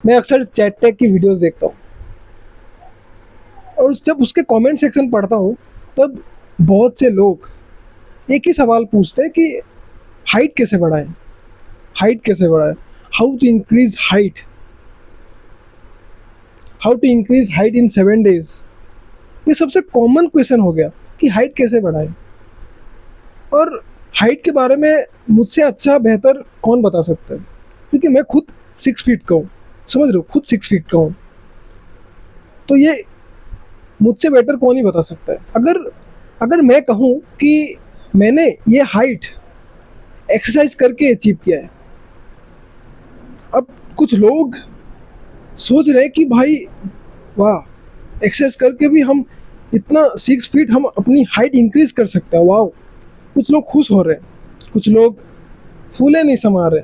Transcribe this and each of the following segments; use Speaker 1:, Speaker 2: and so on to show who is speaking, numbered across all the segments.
Speaker 1: मैं अक्सर chat tag की वीडियोस देखता हूँ और जब उसके कमेंट सेक्शन पढ़ता हूँ तब बहुत से लोग एक ही सवाल पूछते हैं कि हाइट कैसे बढ़ाएं, हाइट कैसे बढ़ाएं, how to increase height, how to increase height in 7 days। ये सबसे कॉमन क्वेश्चन हो गया कि हाइट कैसे बढ़ाएं। और हाइट के बारे में मुझसे अच्छा बेहतर कौन बता सकता है, क्योंकि मैं खुद 6 फीट का हूँ, समझ रहे हो, खुद 6 फीट का हूँ। तो ये मुझसे बेटर कौन ही बता सकता है। अगर अगर मैं कहूँ कि मैंने ये हाइट एक्सरसाइज करके अचीव किया है। अब कुछ लोग सोच रहे हैं कि भाई वाह, एक्सरसाइज करके भी हम इतना 6 फीट हम अपनी हाइट इंक्रीज कर सकते हैं, वाह। कुछ लोग खुश हो रहे हैं, कुछ लोग फूले नहीं समा रहे।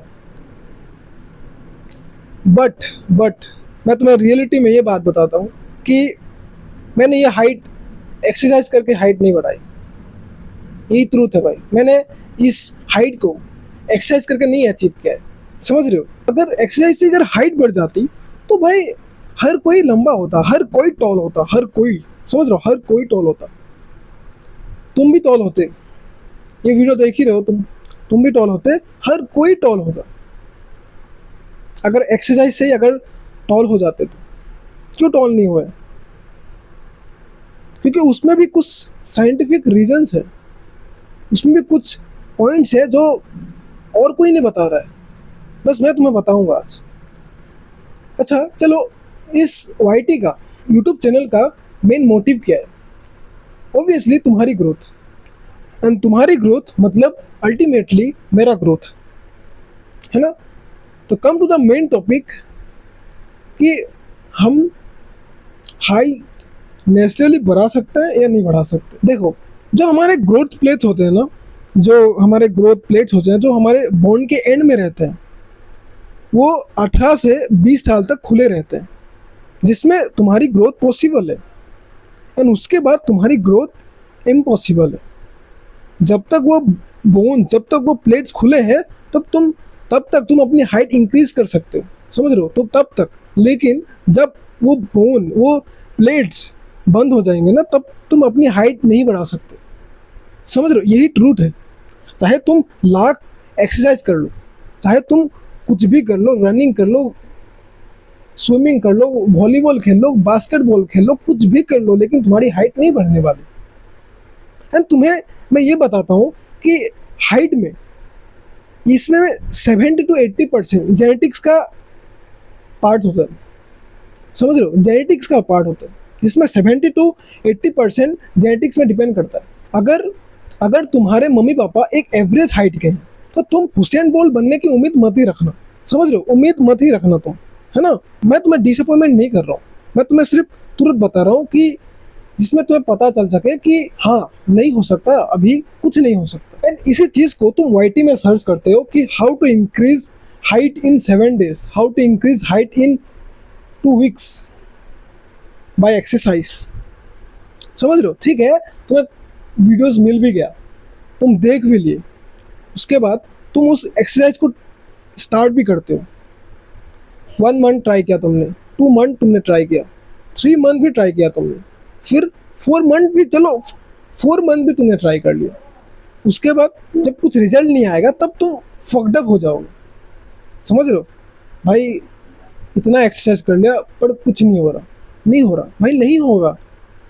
Speaker 1: बट मैं तुम्हें रियलिटी में ये बात बताता हूँ कि मैंने ये हाइट एक्सरसाइज करके हाइट नहीं बढ़ाई। यही ट्रूथ है भाई, मैंने इस हाइट को एक्सरसाइज करके नहीं अचीव किया है, समझ रहे हो। अगर एक्सरसाइज से अगर हाइट बढ़ जाती तो भाई हर कोई लंबा होता, हर कोई टॉल होता, हर कोई, समझ रहे हो, हर कोई टॉल होता। तुम भी टॉल होते, ये वीडियो देख ही रहे हो तुम भी टॉल होते, हर कोई टॉल होता। अगर एक्सरसाइज से ही अगर टॉल हो जाते तो क्यों टॉल नहीं हुए? क्योंकि उसमें भी कुछ साइंटिफिक रीजंस है, उसमें भी कुछ पॉइंट्स है जो और कोई नहीं बता रहा है, बस मैं तुम्हें बताऊंगा आज। अच्छा चलो, इस वाईटी का यूट्यूब चैनल का मेन मोटिव क्या है? ऑब्वियसली तुम्हारी ग्रोथ, एंड तुम्हारी ग्रोथ मतलब अल्टीमेटली मेरा ग्रोथ, है ना। तो come to the main topic कि हम हाइट नेचुरली बढ़ा सकते हैं या नहीं बढ़ा सकते। देखो, जो हमारे ग्रोथ प्लेट्स होते हैं ना, जो हमारे ग्रोथ प्लेट्स होते हैं जो हमारे बोन के एंड में रहते हैं, वो 18 से 20 साल तक खुले रहते हैं, जिसमें तुम्हारी ग्रोथ पॉसिबल है। एंड उसके बाद तुम्हारी ग्रोथ इम्पॉसिबल है। जब तक वो बोन, जब तक वो प्लेट्स खुले हैं तब तक तुम अपनी हाइट इंक्रीज कर सकते हो, समझ रहे हो, तो तब तक। लेकिन जब वो बोन, वो प्लेट्स बंद हो जाएंगे ना, तब तुम अपनी हाइट नहीं बढ़ा सकते, समझ रहे हो। यही ट्रूथ है। चाहे तुम लाख एक्सरसाइज कर लो, चाहे तुम कुछ भी कर लो, रनिंग कर लो, स्विमिंग कर लो, वॉलीबॉल खेल लो, बास्केटबॉल खेल लो, कुछ भी कर लो, लेकिन तुम्हारी हाइट नहीं बढ़ने वाली। एंड तुम्हें मैं ये बताता हूँ कि हाइट में इसमें 70 to 80% जेनेटिक्स का पार्ट होता है, समझ रहे हो, जेनेटिक्स का पार्ट होता है, जिसमें 70 to 80% जेनेटिक्स में डिपेंड करता है। अगर तुम्हारे मम्मी पापा एक एवरेज हाइट के हैं तो तुम हुसैन बोल्ट बनने की उम्मीद मत ही रखना, समझ रहे हो, उम्मीद मत ही रखना तुम, है ना। मैं तुम्हें डिसअपॉइंटमेंट नहीं कर रहा हूँ, मैं तुम्हें सिर्फ तुरंत बता रहा हूँ कि जिसमें तुम्हें पता चल सके कि हाँ, नहीं हो सकता, अभी कुछ नहीं हो सकता। एंड इसी चीज को तुम वाईटी में सर्च करते हो कि how to increase height in 7 days, how to increase height in 2 weeks by exercise, समझ रहे हो। ठीक है, तुम्हें वीडियोस मिल भी गया, तुम देख भी लिए, उसके बाद तुम उस एक्सरसाइज को स्टार्ट भी करते हो। 1 month ट्राई किया तुमने, 2 month तुमने ट्राई किया, 3 month भी ट्राई किया तुमने, फिर 4 month भी, चलो 4 month भी तुमने ट्राई कर लिया। उसके बाद जब कुछ रिजल्ट नहीं आएगा तब तुम फक्ड अप हो जाओगे, समझ रहे हो। भाई इतना एक्सरसाइज कर लिया पर कुछ नहीं हो रहा, नहीं हो रहा भाई, नहीं होगा,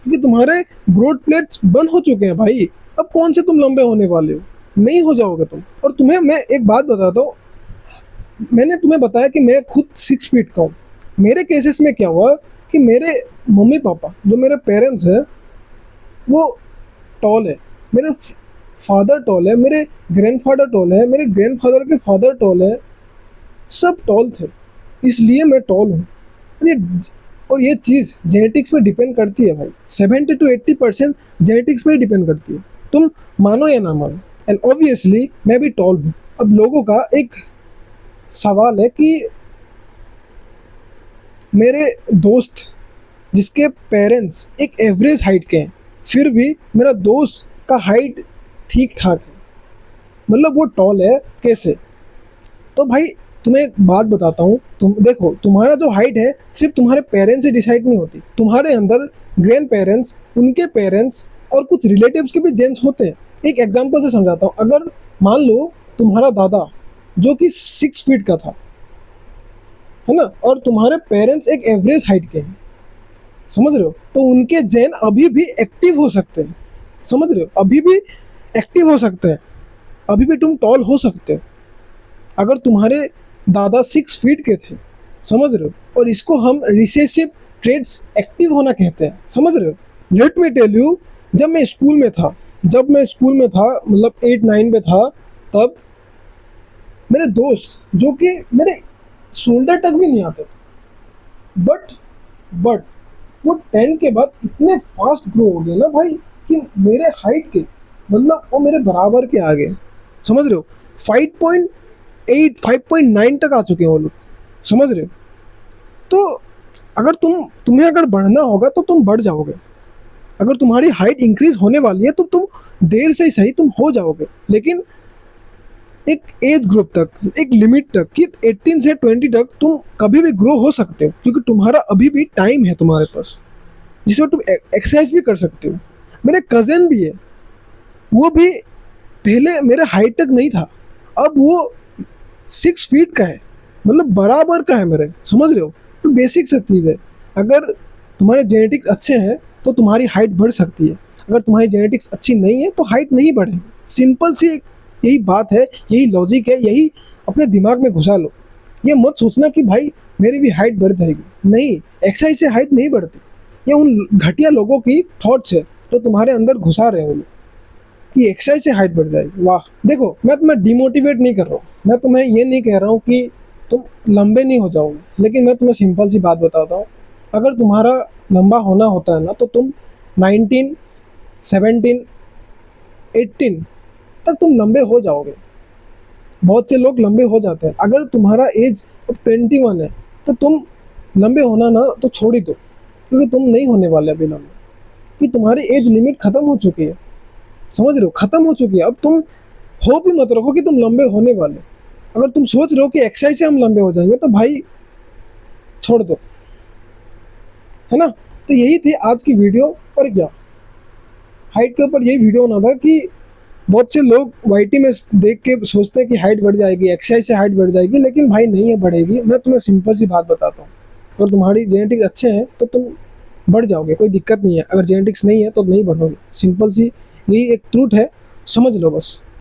Speaker 1: क्योंकि तुम्हारे ग्रोथ प्लेट्स बंद हो चुके हैं भाई। अब कौन से तुम लंबे होने वाले हो, नहीं हो जाओगे तुम। और तुम्हें मैं एक बात बताता हूँ, मैंने तुम्हें बताया कि मैं खुद 6 फीट का हूँ। मेरे केसेस में क्या हुआ कि मेरे मम्मी पापा, जो मेरे पेरेंट्स हैं, वो टॉल है, मेरे फादर टॉल है, मेरे ग्रैंडफादर टॉल है, मेरे ग्रैंडफादर के फादर टॉल है, सब टॉल थे, इसलिए मैं टॉल हूँ। और ये चीज़ जेनेटिक्स पे डिपेंड करती है भाई, 70 to 80% जेनेटिक्स पे ही डिपेंड करती है, तुम मानो या ना मानो। एंड ऑब्वियसली मैं भी टॉल हूँ। अब लोगों का एक सवाल है कि मेरे दोस्त जिसके पेरेंट्स एक एवरेज हाइट के हैं, फिर भी मेरा दोस्त का हाइट ठीक ठाक है, मतलब वो टॉल है, कैसे? तो भाई तुम्हें एक बात बताता हूँ, तुम देखो तुम्हारा जो हाइट है सिर्फ तुम्हारे पेरेंट्स से डिसाइड नहीं होती, तुम्हारे अंदर ग्रैंड पेरेंट्स, उनके पेरेंट्स और कुछ रिलेटिव्स के भी जेन्स होते हैं। एक एग्जांपल से समझाता हूँ, अगर मान लो तुम्हारा दादा जो कि 6 फीट का था, है ना, और तुम्हारे पेरेंट्स एक एवरेज हाइट के हैं, समझ रहे हो, तो उनके जेन अभी भी एक्टिव हो सकते हैं, समझ रहे हो, अभी भी एक्टिव हो सकते हैं, अभी भी तुम टॉल हो सकते हो अगर तुम्हारे दादा 6 फीट के थे, समझ रहे हो, और इसको हम रिसेसिव ट्रेड्स एक्टिव होना कहते हैं, समझ रहे हो। लेट मी टेल यू, जब मैं स्कूल में था मतलब 8-9 में था, तब मेरे दोस्त जो कि मेरे शोल्डर तक भी नहीं आते थे, बट वो 10 के बाद इतने फास्ट ग्रो हो गए ना भाई कि मेरे हाइट के मतलब वो मेरे बराबर के आ गए, समझ रहे हो। 5.8 5.9 तक आ चुके हैं वो लोग, समझ रहे हो। तो अगर तुम्हें अगर बढ़ना होगा तो तुम बढ़ जाओगे, अगर तुम्हारी हाइट इंक्रीज होने वाली है तो तुम देर से ही सही तुम हो जाओगे, लेकिन एक एज ग्रुप तक, एक लिमिट तक कि 18 से 20 तक तुम कभी भी ग्रो हो सकते हो, क्योंकि तुम्हारा अभी भी टाइम है तुम्हारे पास जिसमें तुम एक्सरसाइज भी कर सकते हो। मेरे कज़न भी है, वो भी पहले मेरे हाइट तक नहीं था, अब वो 6 फीट का है, मतलब बराबर का है मेरे, समझ रहे हो। तो बेसिक सा चीज़ है, अगर तुम्हारे जेनेटिक्स अच्छे हैं तो तुम्हारी हाइट बढ़ सकती है, अगर तुम्हारी जेनेटिक्स अच्छी नहीं है तो हाइट नहीं बढ़ेगी। सिंपल सी यही बात है, यही लॉजिक है, यही अपने दिमाग में घुसा लो। ये मत सोचना कि भाई मेरी भी हाइट बढ़ जाएगी, नहीं, एक्सरसाइज से हाइट नहीं बढ़ती। ये उन घटिया लोगों की थॉट्स है जो तुम्हारे अंदर घुसा रहे हैं वो लोग कि एक्सरसाइज से हाइट बढ़ जाएगी। वाह, देखो मैं तुम्हें डिमोटिवेट नहीं कर रहा हूँ, मैं तुम्हें ये नहीं कह रहा हूँ कि तुम लंबे नहीं हो जाओगे, लेकिन मैं तुम्हें सिंपल सी बात बताता हूँ, अगर तुम्हारा लंबा होना होता है ना तो तुम 19, 17, 18 तक तुम लंबे हो जाओगे। बहुत से लोग लंबे हो जाते हैं। अगर तुम्हारा एज अब 21 है तो तुम लंबे होना ना तो छोड़ ही दो, क्योंकि तुम नहीं होने वाले अभी लंबे, कि तुम्हारी एज लिमिट खत्म हो चुकी है, समझ रहे हो, खत्म हो चुकी है। अब तुम होप ही मत रखो कि तुम लंबे होने वाले। अगर तुम सोच रहे हो कि एक्सरसाइज से हम लंबे हो जाएंगे तो भाई छोड़ दो, है ना। तो यही थी आज की वीडियो, और क्या, हाइट के ऊपर यही वीडियो बना था कि बहुत से लोग वाईटी में देख के सोचते हैं कि हाइट बढ़ जाएगी, एक्सरसाइज से हाइट बढ़ जाएगी, लेकिन भाई नहीं है बढ़ेगी। मैं तुम्हें सिंपल सी बात बताता हूँ, अगर तुम्हारी जेनेटिक्स अच्छे हैं तो तुम बढ़ जाओगे, कोई दिक्कत नहीं है। अगर जेनेटिक्स नहीं है तो नहीं बढ़ोगे, सिंपल सी यही एक ट्रूथ है, समझ लो बस।